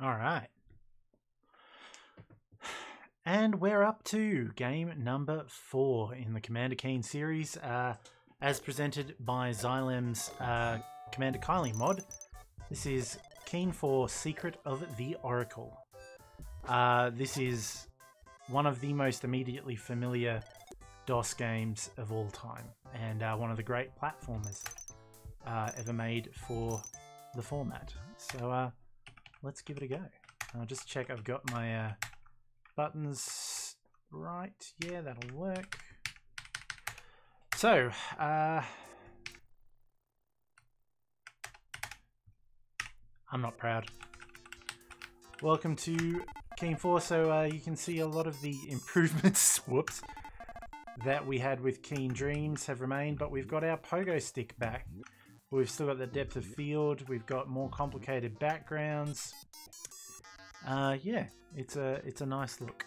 All right. And we're up to game number 4 in the Commander Keen series, as presented by Xylem's Commander Kylie mod. This is Keen for Secret of the Oracle. This is one of the most immediately familiar DOS games of all time, and one of the great platformers ever made for the format. So let's give it a go. I'll just check I've got my buttons right. Yeah, that'll work. So, I'm not proud. Welcome to Keen 4. So you can see a lot of the improvements, whoops, that we had with Keen Dreams have remained, but we've got our pogo stick back. We've still got the depth of field. We've got more complicated backgrounds. Yeah, it's a nice look.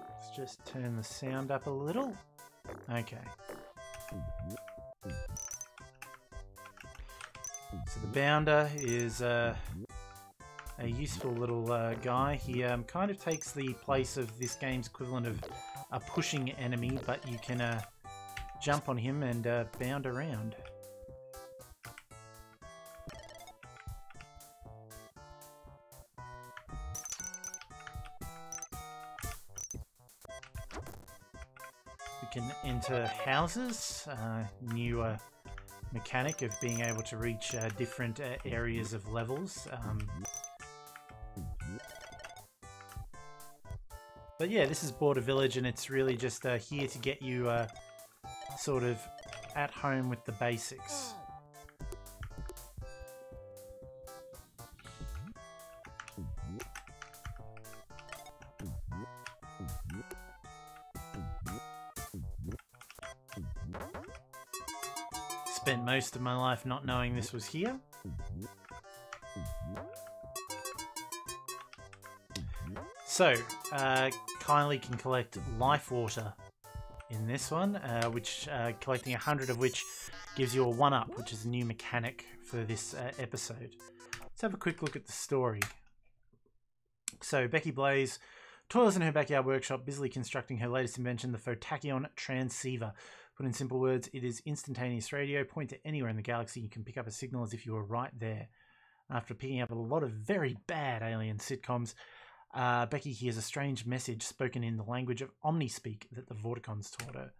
Let's just turn the sound up a little. Okay. So the bounder is a useful little guy. He kind of takes the place of this game's equivalent of a pushing enemy, but you can jump on him and bound around. We can enter houses, new mechanic of being able to reach different areas of levels. But yeah, this is Border Village, and it's really just here to get you sort of at home with the basics. Spent most of my life not knowing this was here. So, Kylie can collect life water in this one, which collecting 100 of which gives you a 1-up, which is a new mechanic for this episode. Let's have a quick look at the story. So, Becky Blaze toils in her backyard workshop, busily constructing her latest invention, the Photakion transceiver. Put in simple words, it is instantaneous radio. Point to anywhere in the galaxy, you can pick up a signal as if you were right there. After picking up a lot of very bad alien sitcoms, Becky hears a strange message spoken in the language of Omnispeak that the Vorticons taught her.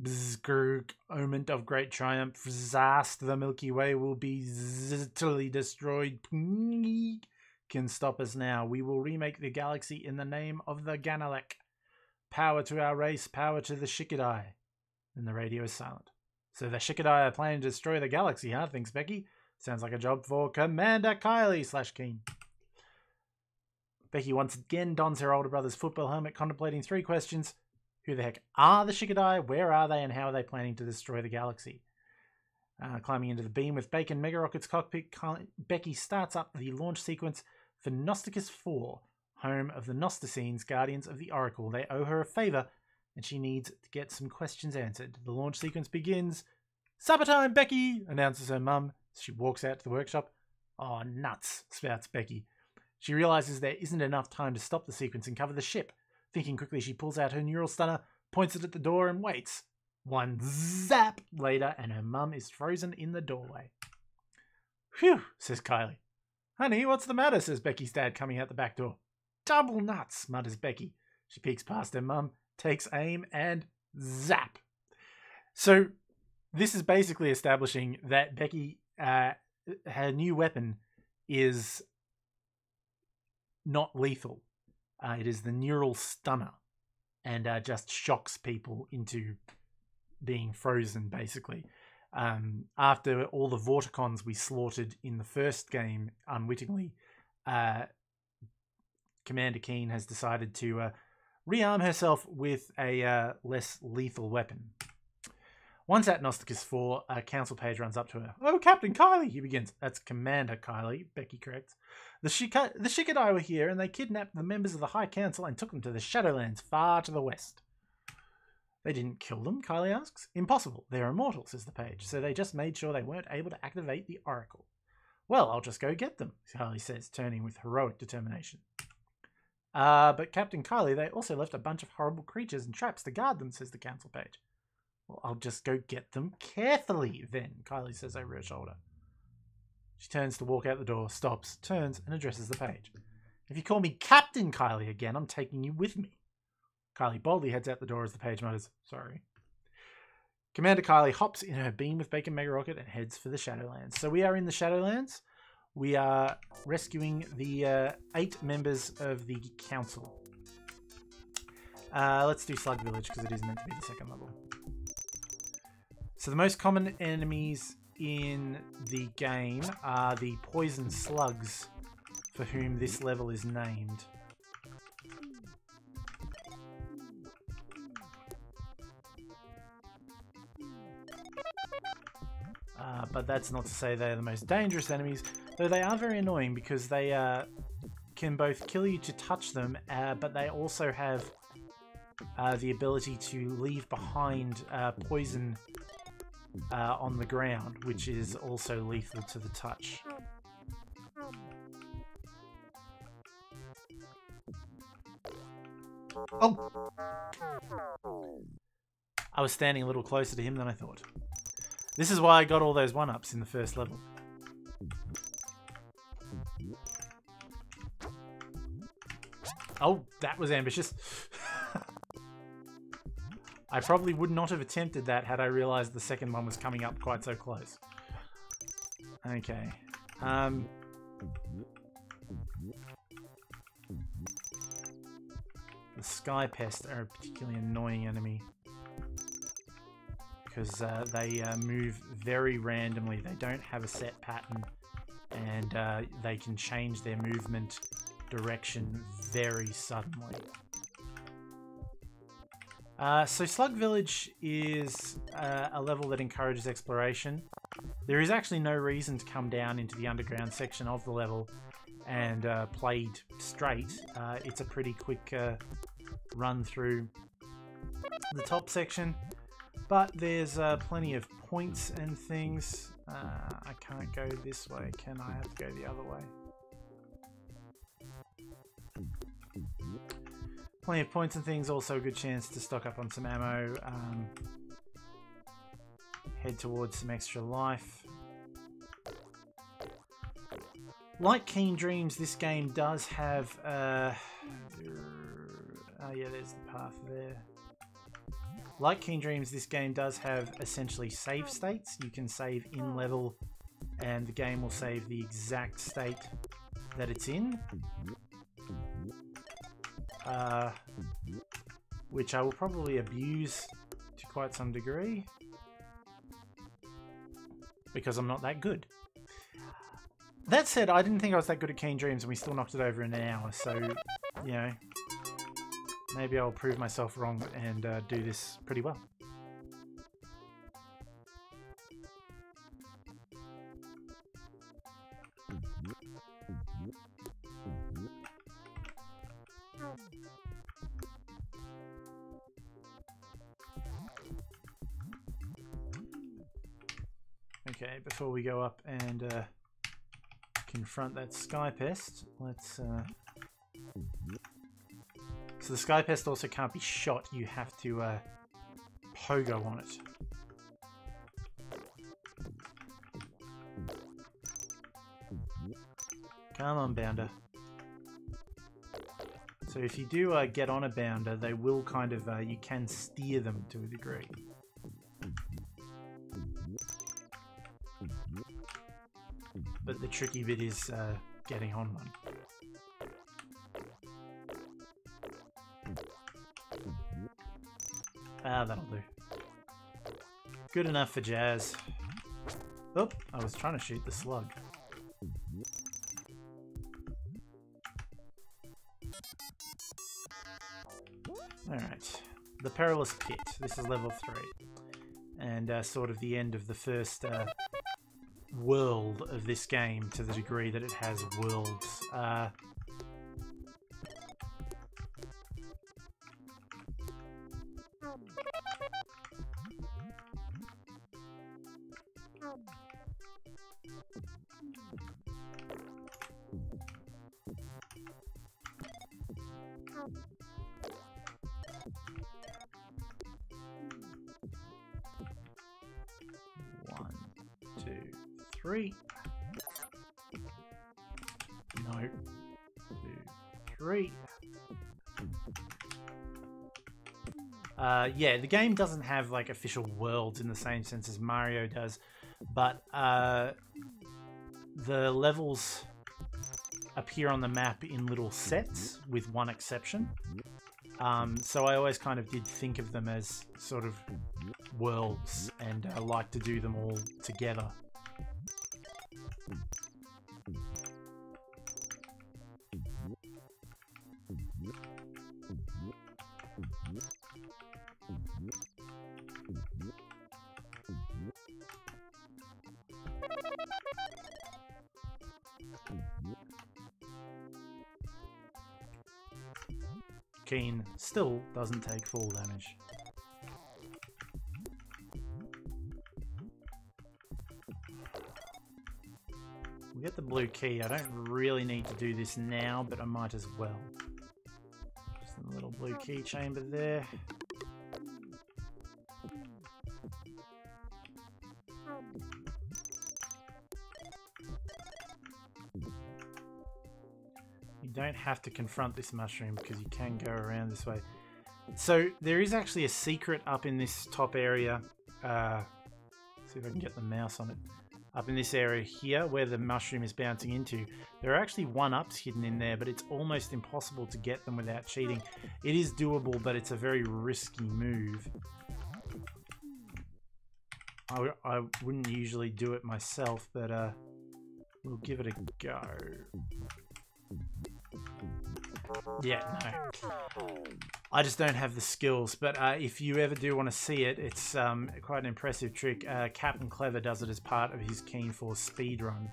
Bzgrg, omen of great triumph, Zast, the Milky Way will be utterly destroyed. Can stop us now. We will remake the galaxy in the name of the Ganalek. Power to our race, power to the Shikadai. And the radio is silent. So the Shikadai are planning to destroy the galaxy, huh? Thinks Becky. Sounds like a job for Commander Kylie / Keen. Becky once again dons her older brother's football helmet, contemplating 3 questions. Who the heck are the Shikadai? Where are they? And how are they planning to destroy the galaxy? Climbing into the beam with Bacon Mega Rocket's cockpit, Becky starts up the launch sequence for Gnosticus 4, home of the Gnosticenes, Guardians of the Oracle. They owe her a favour, and she needs to get some questions answered. The launch sequence begins. Supper time, Becky, announces her mum. She walks out to the workshop. Oh, nuts, spouts Becky. She realises there isn't enough time to stop the sequence and cover the ship. Thinking quickly, she pulls out her neural stunner, points it at the door, and waits. One zap later, and her mum is frozen in the doorway. Phew, says Kylie. Honey, what's the matter? Says Becky's dad, coming out the back door. Double nuts, mutters Becky. She peeks past her mum, takes aim, and zap. So this is basically establishing that Becky, her new weapon is not lethal. It is the neural stunner, and just shocks people into being frozen, basically. After all the Vorticons we slaughtered in the first game unwittingly, Commander Keen has decided to rearm herself with a less lethal weapon. Once at Gnosticus 4, a council page runs up to her. Oh, Captain Kylie, he begins. That's Commander Kylie, Becky corrects. The Shikadai were here, and they kidnapped the members of the High Council and took them to the Shadowlands far to the west. They didn't kill them, Kylie asks. Impossible. They're immortal, says the page. So they just made sure they weren't able to activate the Oracle. Well, I'll just go get them, Kylie says, turning with heroic determination. But Captain Kylie, they also left a bunch of horrible creatures and traps to guard them, says the council page. Well, I'll just go get them carefully, then, Kylie says over her shoulder. She turns to walk out the door, stops, turns, and addresses the page. If you call me Captain Kylie again, I'm taking you with me. Kylie boldly heads out the door as the page mutters, sorry. Commander Kylie hops in her beam with Bacon Mega Rocket and heads for the Shadowlands. So we are in the Shadowlands. We are rescuing the 8 members of the council. Let's do Slug Village because it is meant to be the second level. So the most common enemies in the game are the poison slugs, for whom this level is named. But that's not to say they're the most dangerous enemies, though they are very annoying because they can both kill you to touch them, but they also have the ability to leave behind poison on the ground, which is also lethal to the touch. Oh! I was standing a little closer to him than I thought. This is why I got all those 1-ups in the first level. Oh, that was ambitious. I probably would not have attempted that had I realized the second one was coming up quite so close. Okay. The Sky Pest are a particularly annoying enemy, because they move very randomly. They don't have a set pattern, and they can change their movement direction very suddenly. So Slug Village is a level that encourages exploration. There is actually no reason to come down into the underground section of the level and play straight. It's a pretty quick run through the top section, but there's plenty of points and things. I can't go this way, can I? Have to go the other way. Plenty of points and things, also a good chance to stock up on some ammo, head towards some extra life. Like Keen Dreams, this game does have oh yeah, there's the path there. Like Keen Dreams, this game does have essentially save states. You can save in level and the game will save the exact state that it's in. Which I will probably abuse to quite some degree, because I'm not that good. That said, I didn't think I was that good at Keen Dreams and we still knocked it over in an hour, so, you know, maybe I'll prove myself wrong and do this pretty well. Okay, before we go up and confront that Sky Pest, let's... So the Sky Pest also can't be shot, you have to pogo on it. Come on, Bounder. So if you do get on a Bounder, they will kind of, you can steer them to a degree. But the tricky bit is getting on one. Ah, that'll do. Good enough for Jazz. Oh, I was trying to shoot the slug. Alright, the Perilous Pit. This is level 3. And sort of the end of the first world of this game, to the degree that it has worlds. One, two, three. No. 2, 3. Yeah, the game doesn't have like official worlds in the same sense as Mario does, but the levels appear on the map in little sets, with one exception. So I always kind of did think of them as sort of worlds, and I like to do them all together. Keen still doesn't take full damage. We'll get the blue key. I don't really need to do this now, but I might as well. Just a little blue key chamber there. You don't have to confront this mushroom because you can go around this way. So there is actually a secret up in this top area. See if I can get the mouse on it. Up in this area here where the mushroom is bouncing into, there are actually 1-ups hidden in there, but it's almost impossible to get them without cheating. It is doable, but it's a very risky move. I wouldn't usually do it myself, but we'll give it a go. Yeah, no. I just don't have the skills, but if you ever do want to see it, it's quite an impressive trick. Captain Clever does it as part of his Keen Force speedrun.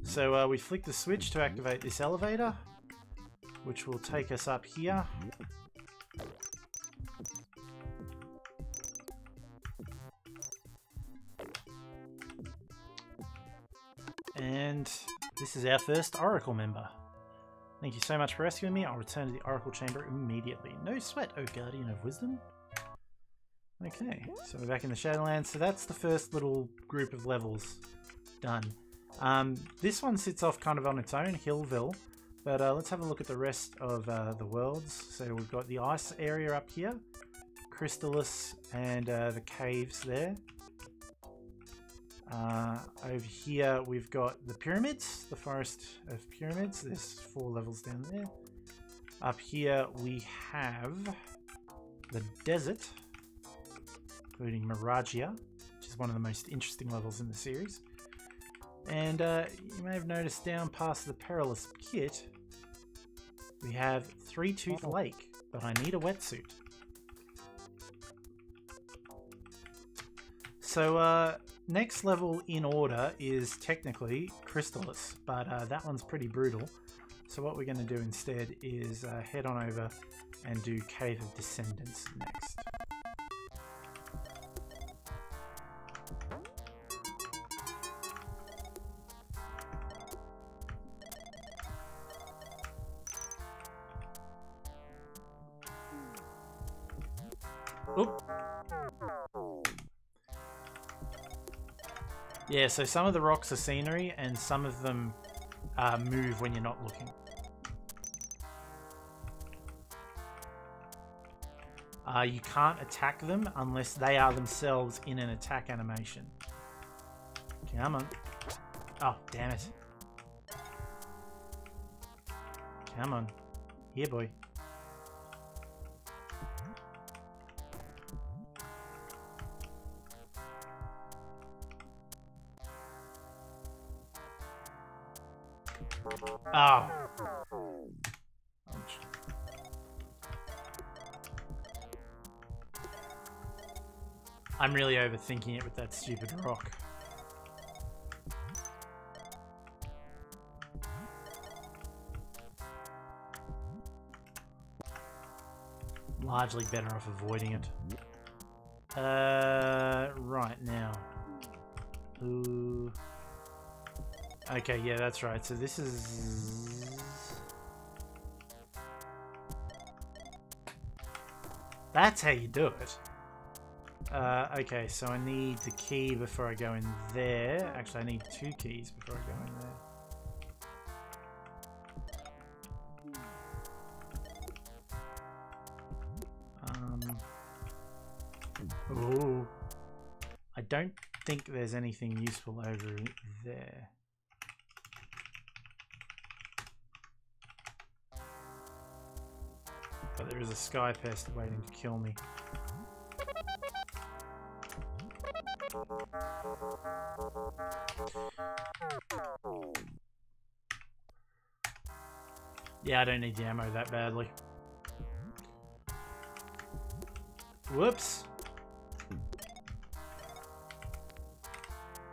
So we flick the switch to activate this elevator, which will take us up here. And this is our first Oracle member. Thank you so much for rescuing me. I'll return to the Oracle Chamber immediately. No sweat, oh Guardian of Wisdom. Okay, so we're back in the Shadowlands. So that's the first little group of levels done. This one sits off kind of on its own, Hillville. But let's have a look at the rest of the worlds. So we've got the ice area up here, Crystallis, and the caves there. Over here we've got the pyramids, the forest of pyramids. There's 4 levels down there. Up here we have the desert, including Miragia, which is one of the most interesting levels in the series. And you may have noticed down past the Perilous Pit we have Three Tooth Lake, but I need a wetsuit. So next level in order is technically Crystallis, but that one's pretty brutal. So what we're going to do instead is head on over and do Cave of Descendants next. Oop. Yeah, so some of the rocks are scenery and some of them move when you're not looking. You can't attack them unless they are themselves in an attack animation. Come on. Oh, damn it. Come on. Here, boy. Oh. Ouch. I'm really overthinking it with that stupid rock. Largely better off avoiding it. Right now. Ooh. Okay, yeah, that's right. So this is... That's how you do it. Okay, so I need the key before I go in there. Actually, I need 2 keys before I go in there. Ooh. I don't think there's anything useful over there. But there is a sky pest waiting to kill me. Yeah, I don't need the ammo that badly. Whoops.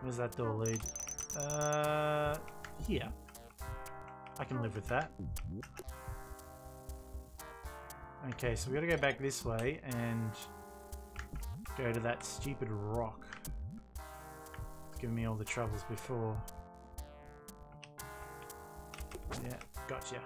Where's that door lead? Here. I can live with that. Okay, so we gotta go back this way and go to that stupid rock. It's giving me all the troubles before. Yeah, gotcha.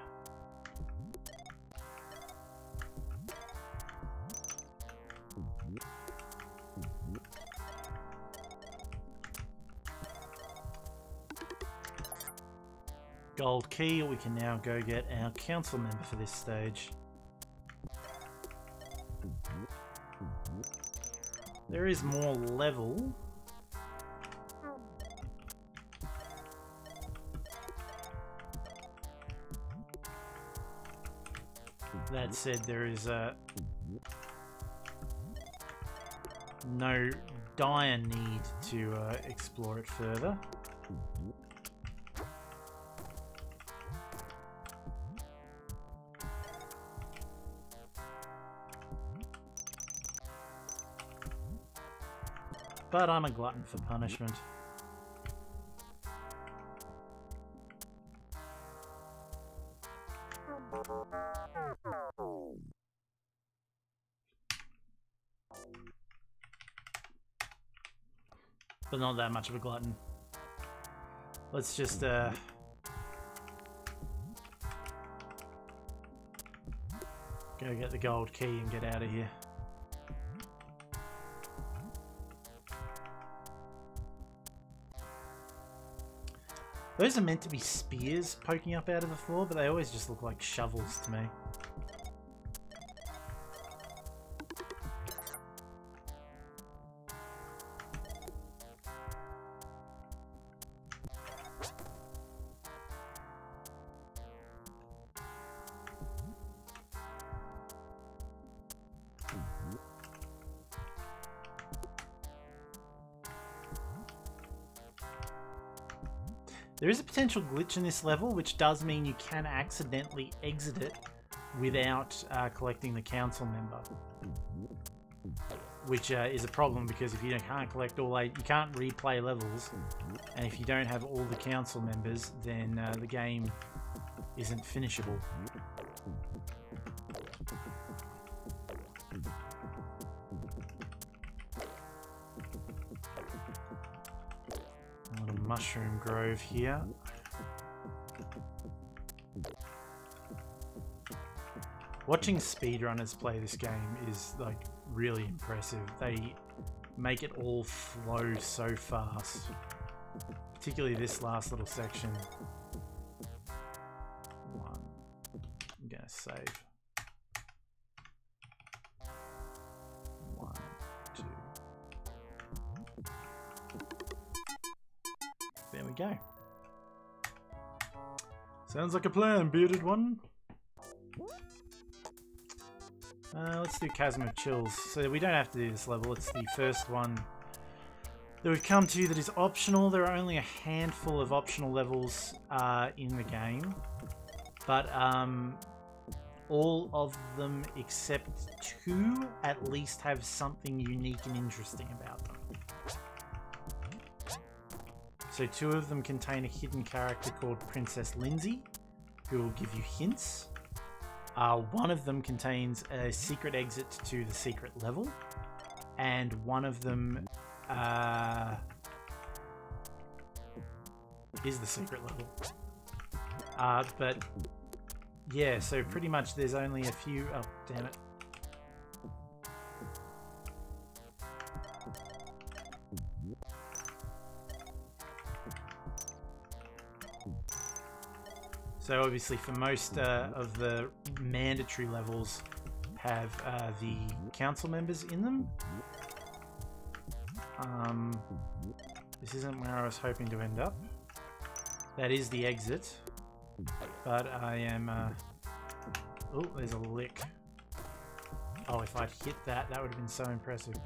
Gold key, we can now go get our council member for this stage. There is more level. That said, there is no dire need to explore it further. But I'm a glutton for punishment. But not that much of a glutton. Let's just go get the gold key and get out of here. Those are meant to be spears poking up out of the floor, but they always just look like shovels to me. There is a potential glitch in this level, which does mean you can accidentally exit it without collecting the council member. Which is a problem, because if you can't collect all 8, you can't replay levels, and if you don't have all the council members, then the game isn't finishable. Mushroom grove here. Watching speedrunners play this game is like really impressive. They make it all flow so fast, particularly this last little section. I'm gonna save. 1, 2. There we go. Sounds like a plan, bearded one. Let's do Chasm of Chills. So we don't have to do this level. It's the first one that we've come to that is optional. There are only a handful of optional levels in the game, but all of them except 2 at least have something unique and interesting about them. So 2 of them contain a hidden character called Princess Lindsay, who will give you hints. 1 of them contains a secret exit to the secret level, and one of them is the secret level. But yeah, so pretty much there's only a few... Oh, damn it. So obviously for most of the mandatory levels have the council members in them. This isn't where I was hoping to end up. That is the exit. But I am... Oh, there's a lick. Oh, if I'd hit that, that would have been so impressive.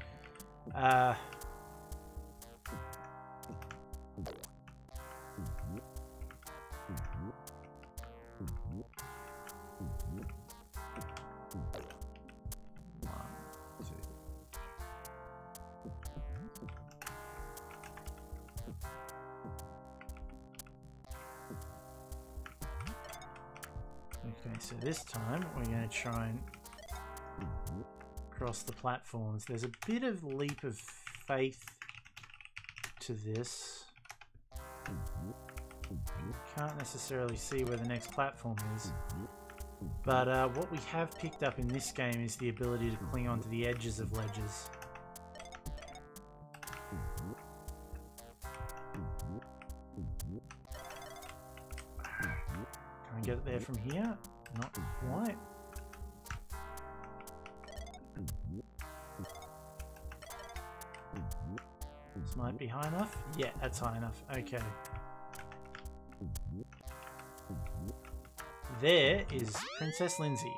Okay, so this time we're going to try and cross the platforms. There's a bit of leap of faith to this. Can't necessarily see where the next platform is. But what we have picked up in this game is the ability to cling onto the edges of ledges. Can we get it there from here? Not quite. This might be high enough. Yeah, that's high enough. Okay. There is Princess Lindsay.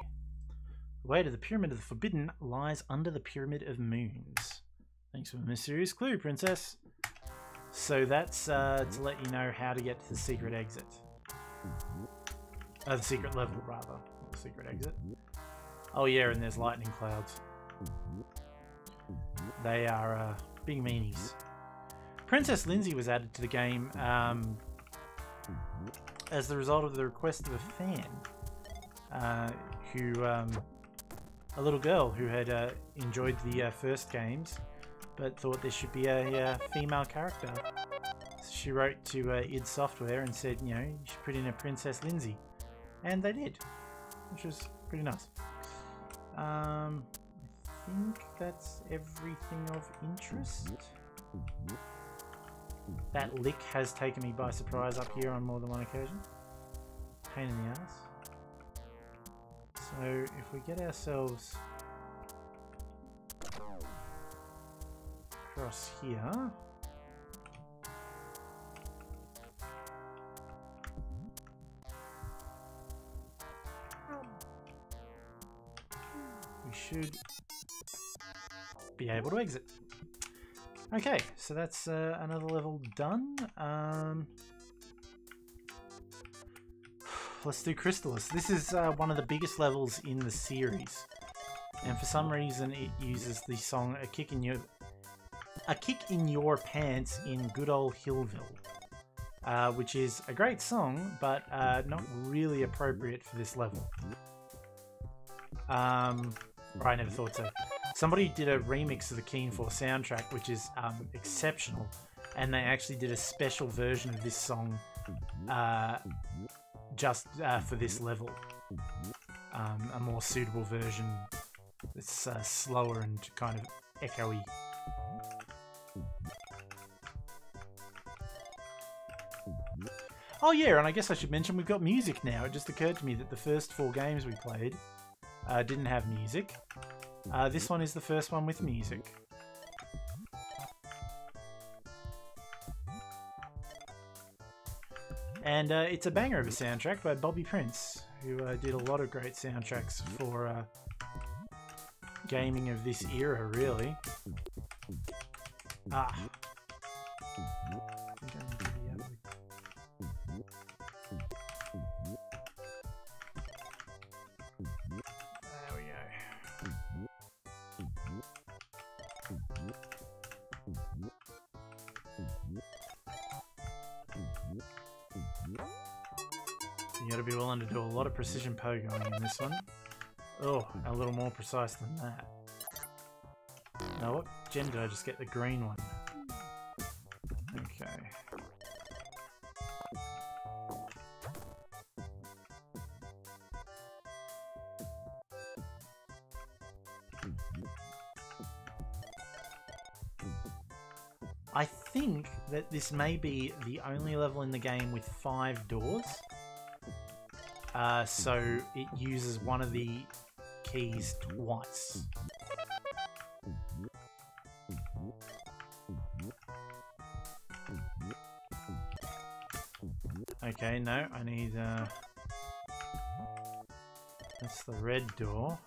The way to the Pyramid of the Forbidden lies under the Pyramid of Moons. Thanks for the mysterious clue, Princess. So that's to let you know how to get to the secret exit. The secret level, rather. Not the secret exit. Oh yeah, and there's lightning clouds. They are big meanies. Princess Lindsay was added to the game as the result of the request of a fan, a little girl who had enjoyed the first games, but thought there should be a female character. So she wrote to id Software and said, you know, you should put in a Princess Lindsay. And they did, which was pretty nice. I think that's everything of interest. That lick has taken me by surprise up here on more than one occasion. Pain in the ass. So if we get ourselves across here, we should be able to exit. Okay, so that's another level done. Let's do Chrysalis. This is one of the biggest levels in the series, and for some reason it uses the song "A Kick in Your Pants" in good old Hillville, which is a great song, but not really appropriate for this level. Or I never thought so. Somebody did a remix of the Keen 4 soundtrack, which is exceptional, and they actually did a special version of this song just for this level. A more suitable version. It's slower and kind of echoey. Oh yeah, and I guess I should mention we've got music now. It just occurred to me that the first 4 games we played didn't have music. This one is the first one with music. And it's a banger of a soundtrack by Bobby Prince, who did a lot of great soundtracks for gaming of this era, really. Ah. You gotta be willing to do a lot of precision pogoing in this one. Oh, a little more precise than that. Now what gem did I just get? The green one. Okay. I think that this may be the only level in the game with 5 doors. So it uses one of the keys twice. Okay, no, I need, that's the red door.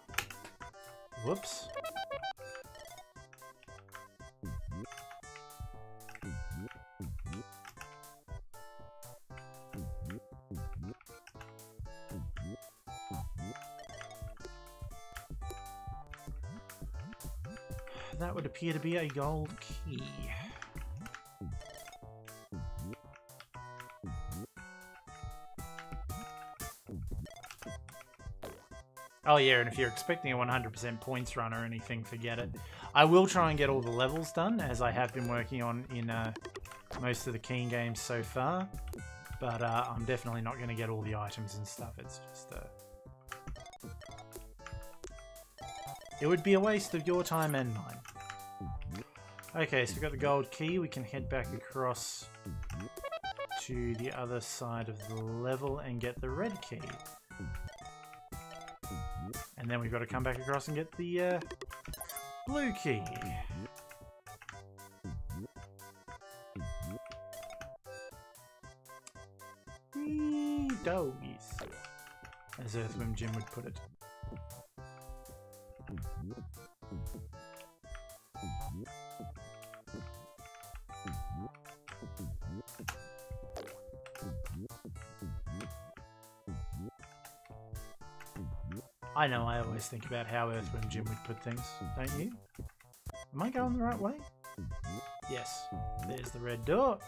Whoops. That would appear to be a gold key. Oh yeah, and if you're expecting a 100% points run or anything, forget it. I will try and get all the levels done, as I have been working on in most of the Keen games so far. But I'm definitely not going to get all the items and stuff. It's just... it would be a waste of your time and mine. Okay, so we've got the gold key. We can head back across to the other side of the level and get the red key. And then we've got to come back across and get the blue key. Wee doggies, as Earthworm Jim would put it. I know, I always think about how Earthworm Jim would put things, don't you? Am I going the right way? Yes, there's the red door.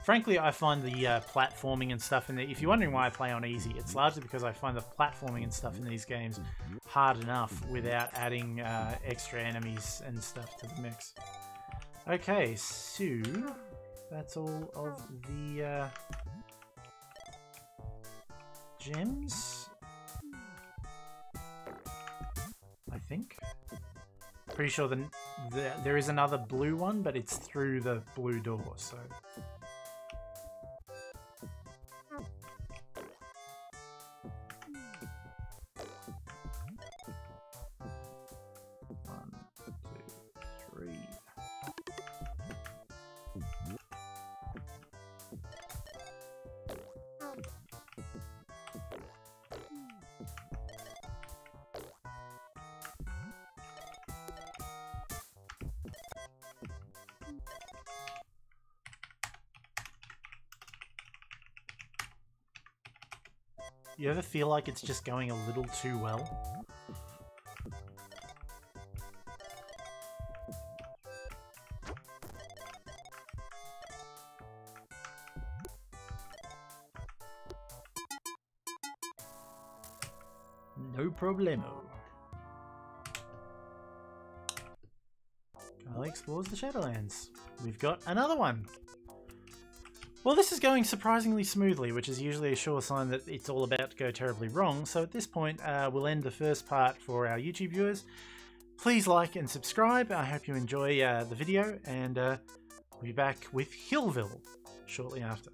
Frankly, I find the platforming and stuff in there, if you're wondering why I play on easy, it's largely because I find the platforming and stuff in these games hard enough without adding extra enemies and stuff to the mix. Okay, so that's all of the gems, I think. Pretty sure there is another blue one, but it's through the blue door, so... You ever feel like it's just going a little too well? No problemo. Kylie explores the Shadowlands. We've got another one. Well, this is going surprisingly smoothly, which is usually a sure sign that it's all about to go terribly wrong. So at this point, we'll end the first part for our YouTube viewers. Please like and subscribe. I hope you enjoy the video, and we'll be back with Hillville shortly after.